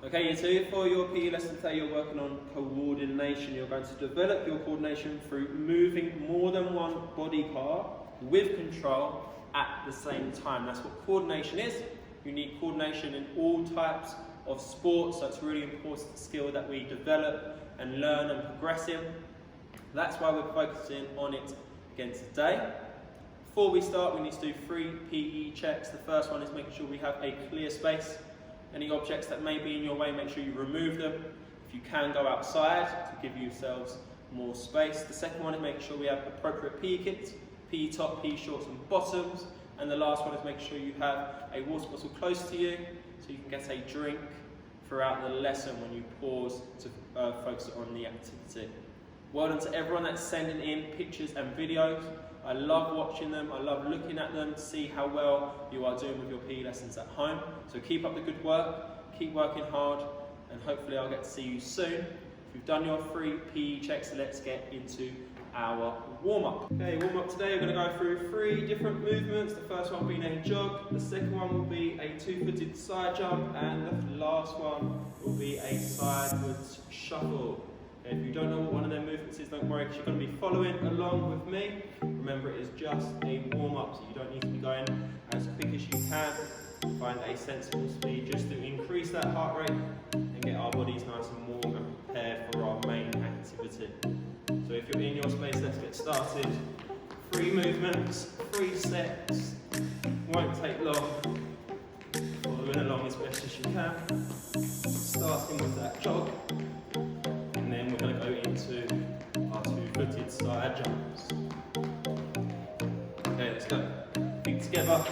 Okay, year 2, for your PE lesson today you're working on coordination. You're going to develop your coordination through moving more than one body part with control at the same time. That's what coordination is. You need coordination in all types of sports, so it's a really important skill that we develop and learn and progress in. That's why we're focusing on it again today. Before we start, we need to do 3 PE checks. The first one is making sure we have a clear space. Any objects that may be in your way, make sure you remove them. If you can, go outside to give yourselves more space. The second one is making sure we have appropriate PE kits, PE top, PE shorts and bottoms. And the last one is making sure you have a water bottle close to you so you can get a drink throughout the lesson when you pause to focus on the activity. Well done to everyone that's sending in pictures and videos. I love watching them, I love looking at them to see how well you are doing with your PE lessons at home. So keep up the good work, keep working hard, and hopefully I'll get to see you soon. If you've done your 3 PE checks, let's get into our warm-up. Okay, warm-up today, we're going to go through 3 different movements. The first one being a jog, the second one will be a 2-footed side jump, and the last one will be a sidewards shuffle. Okay, if you don't know what one of their movements is, don't worry, because you're going to be following along with me. Remember, it is just a warm-up, so you don't need to be going as quick as you can. Find a sensible speed just to increase that heart rate and get our bodies nice and warm and prepared for our main activity. So if you're in your space, let's get started. 3 movements, 3 sets, won't take long. Following along as best as you can. Starting with that jog, and then we're going to go into our 2-footed side jumps. Okay, let's go. Feet together,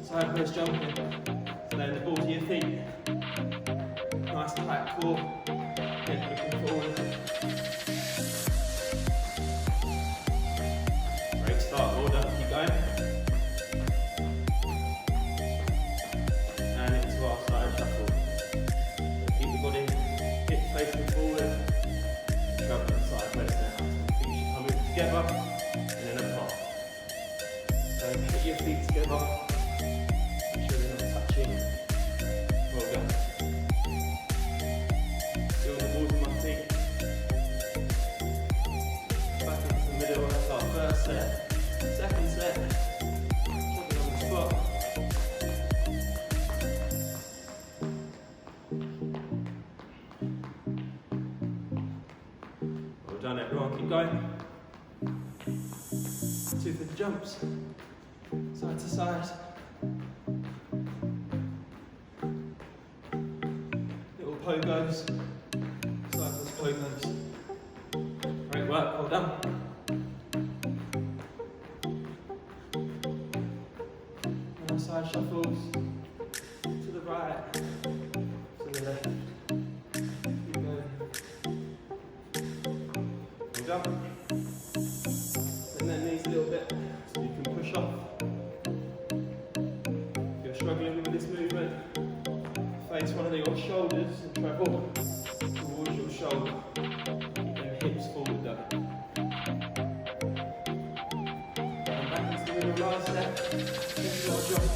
sideways jumping, laying the ball to your feet. Nice tight core, head looking forward. Great start, well done, keep going. And into our side shuffle. So keep the body, hip facing forward, travelling sideways now. Feet should come in together, and then apart. So put your feet together, make sure they're not touching. Well done. Feel the balls in my feet. Back into the middle, that's our first set. Second set, jogging on the spot. Well done everyone, keep going. 2-footed jumps, side to side. Little pogos, sideways pogos. Great work, well done. Now side shuffles, to the right, to the left. Keep going. Well done. And then knees a little bit, so you can push off. If you're struggling with this movement, face one of your shoulders and travel towards your shoulder. Keep them hips forward though. And back into the middle, last step. Into our jump.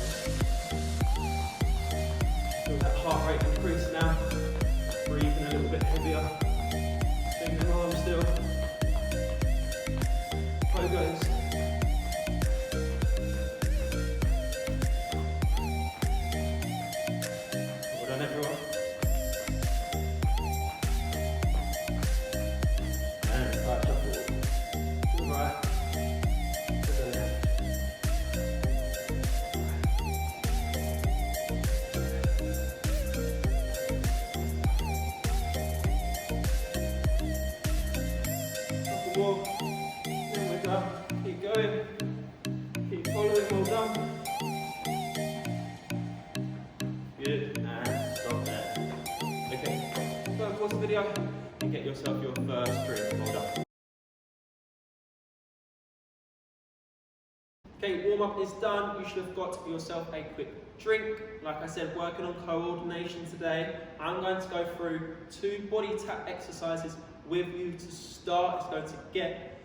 Feel that heart rate increase now. Breathing a little bit heavier. Swing them arms still. Pogos. Well done everyone. And side shuffle. To the right. To the left. Couple more. Then we're done. Keep going. Keep following. Well done. Good. And stop there. Okay. Go and pause the video and get yourself your first drink. Well done. Okay, warm up is done. You should have got yourself a quick drink. Like I said, working on coordination today. I'm going to go through 2 body tap exercises with you to start. It's going to get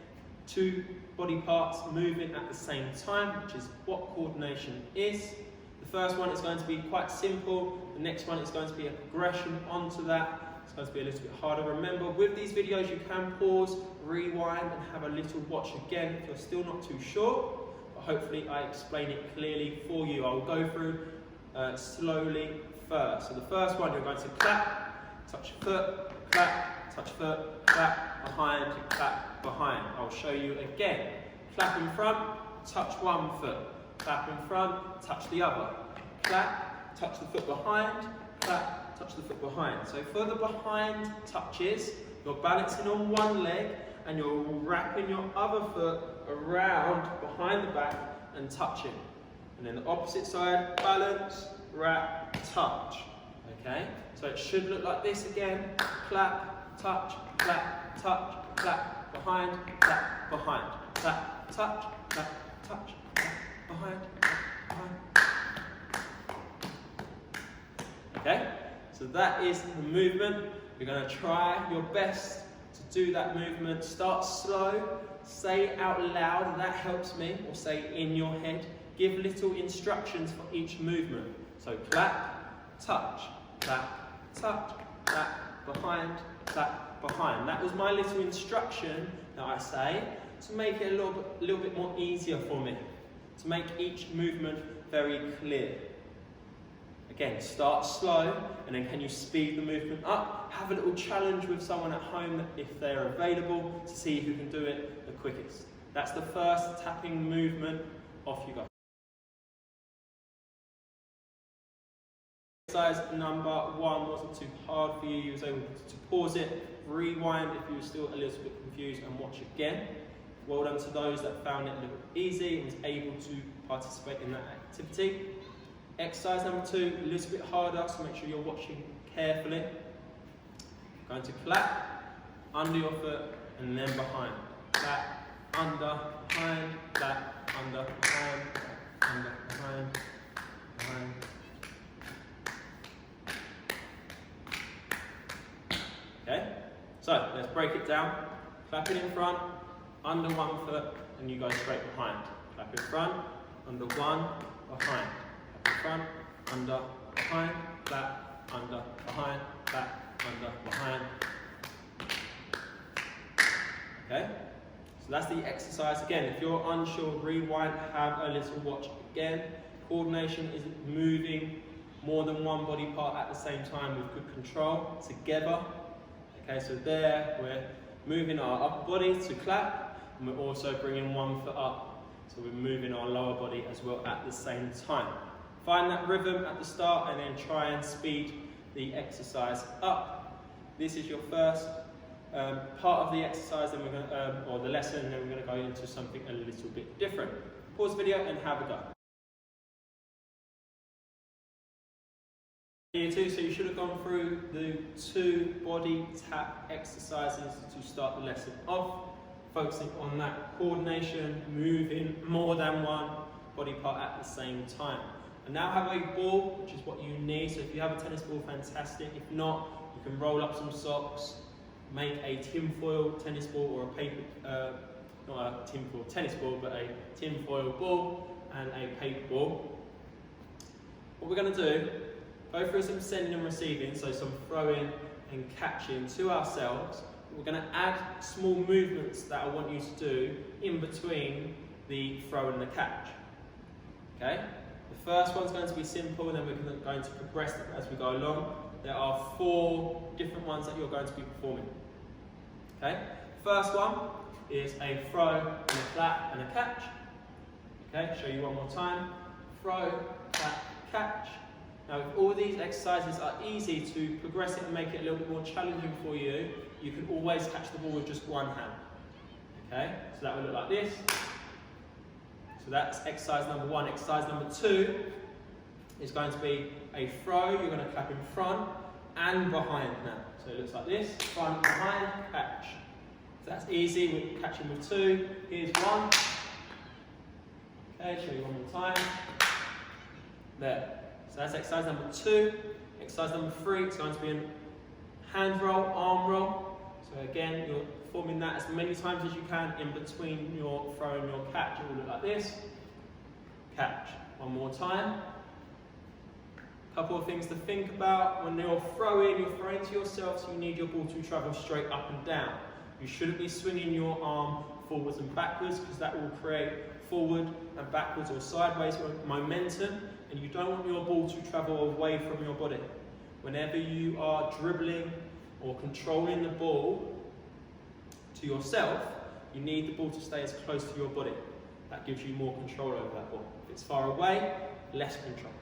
2 body parts moving at the same time, which is what coordination is. The The first one is going to be quite simple. The next one is going to be a progression onto that. It's going to be a little bit harder. Remember, with these videos, you can pause, rewind, and have a little watch again if you're still not too sure. But hopefully, I explain it clearly for you. I will go through slowly first. So the first one, you're going to clap, touch foot, clap, touch foot, clap, behind, clap, behind. I'll show you again. Clap in front, touch one foot. Clap in front, touch the other. Clap, touch the foot behind, clap, touch the foot behind. So for the behind touches, you're balancing on one leg and you're wrapping your other foot around behind the back and touching. And then the opposite side, balance, wrap, touch. Okay? So it should look like this again. Clap, touch, clap, touch, clap, behind, clap, behind. Clap, touch, clap, touch, clap, behind, behind. Okay? So that is the movement. You're going to try your best to do that movement. Start slow, say it out loud, that helps me, or say it in your head. Give little instructions for each movement. So clap, touch, clap, touch, clap, behind, clap, behind. That was my little instruction that I say to make it a little bit more easier for me, to make each movement very clear. Again, start slow, and then can you speed the movement up? Have a little challenge with someone at home if they're available to see who can do it the quickest. That's the first tapping movement. Off you go. Exercise number one wasn't too hard for you. You was able to pause it, rewind if you were still a little bit confused, and watch again. Well done to those that found it a little easy and was able to participate in that activity. Exercise number two, a little bit harder, so make sure you're watching carefully. Going to clap, under your foot, and then behind. Clap, under, behind, clap, under, behind, clap, under, behind, behind. Okay, so let's break it down. Clapping in front, under one foot, and you go straight behind. Clap in front, under one, behind. Clap in front, under, behind, clap, under, behind, clap, under, behind. Okay, so that's the exercise. Again, if you're unsure, rewind, have a little watch again. Coordination is moving more than one body part at the same time with good control, together. Okay, so there we're moving our upper body to clap, and we're also bringing one foot up, so we're moving our lower body as well at the same time. Find that rhythm at the start and then try and speed the exercise up. This is your first part of the exercise, then we're going to, or the lesson, and then we're going to go into something a little bit different. Pause the video and have a go. Year two, so you should have gone through the 2 body tap exercises to start the lesson off, focusing on that coordination, moving more than one body part at the same time. And now have a ball, which is what you need. So if you have a tennis ball, fantastic. If not, you can roll up some socks, make a tinfoil tennis ball, or a paper, not a tinfoil tennis ball, but a tinfoil ball and a paper ball. What we're going to do, go through some sending and receiving, so some throwing and catching to ourselves. We're going to add small movements that I want you to do in between the throw and the catch. Okay? The first one's going to be simple, and then we're going to progress as we go along. There are 4 different ones that you're going to be performing. Okay? First one is a throw and a clap and a catch. Okay? Show you one more time. Throw, clap, catch. Now, if all these exercises are easy, to progress it and make it a little bit more challenging for you, you can always catch the ball with just one hand. Okay, so that will look like this. So that's exercise number 1. Exercise number 2 is going to be a throw. You're going to clap in front and behind now. So it looks like this: front, behind, catch. So that's easy. We're catching with 2. Here's 1. Okay, show you one more time. There. So that's exercise number 2. Exercise number 3 is going to be a hand roll, arm roll. So again, you're performing that as many times as you can in between your throw and your catch. It will look like this. Catch. One more time. Couple of things to think about when you're throwing to yourself, so you need your ball to travel straight up and down. You shouldn't be swinging your arm forwards and backwards, because that will create forward and backwards or sideways momentum, and you don't want your ball to travel away from your body. Whenever you are dribbling or controlling the ball to yourself, you need the ball to stay as close to your body. That gives you more control over that ball. If it's far away, less control.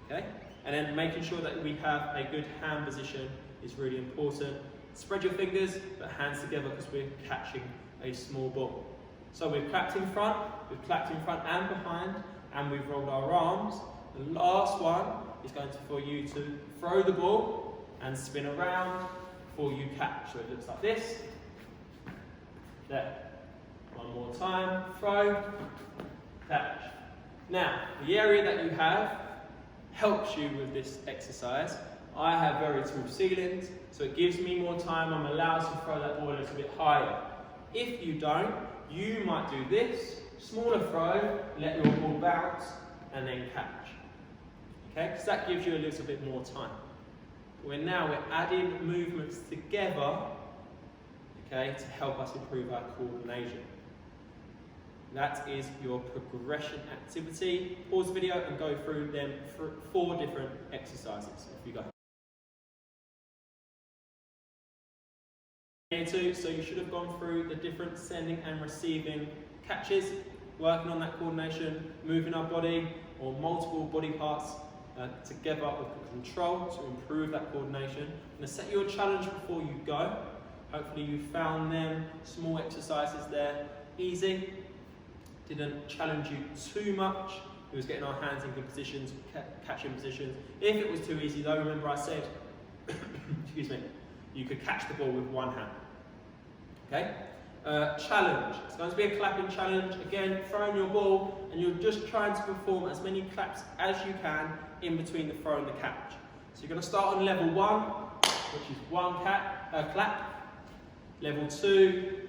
Okay? And then making sure that we have a good hand position is really important. Spread your fingers, but hands together, because we're catching a small ball. So we've clapped in front and behind, and we've rolled our arms. The last one is going to for you to throw the ball and spin around before you catch. So it looks like this. There. One more time. Throw, catch. Now, the area that you have helps you with this exercise. I have very tall ceilings, so it gives me more time. I'm allowed to throw that ball a little bit higher. If you don't, you might do this, smaller throw, let your ball bounce, and then catch. Okay, because that gives you a little bit more time. We're adding movements together, okay, to help us improve our coordination. That is your progression activity. Pause the video and go through them for 4 different exercises. Off you go. So you should have gone through the different sending and receiving catches, working on that coordination, moving our body or multiple body parts together with control to improve that coordination. I'm going to set you a challenge before you go. Hopefully you found them small exercises there easy. Didn't challenge you too much. It was getting our hands in good positions, catching positions. If it was too easy though, remember I said, excuse me, you could catch the ball with one hand. Okay? Challenge. It's going to be a clapping challenge. Again, throwing your ball, and you're just trying to perform as many claps as you can in between the throw and the catch. So you're going to start on level 1, which is 1 clap. Level 2,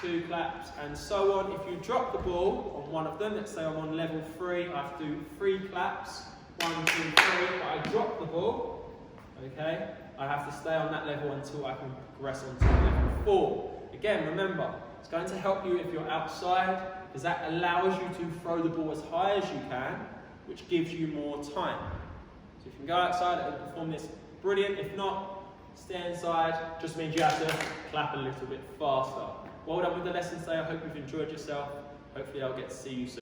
2 claps, and so on. If you drop the ball on one of them, let's say I'm on level 3, I have to do 3 claps. 1, 2, 3. But I drop the ball. Okay? I have to stay on that level until I can progress on to level 4. Again, remember, it's going to help you if you're outside, because that allows you to throw the ball as high as you can, which gives you more time. So if you can go outside and perform this, brilliant. If not, stay inside. Just means you have to clap a little bit faster. Well done with the lesson today. I hope you've enjoyed yourself. Hopefully I'll get to see you soon.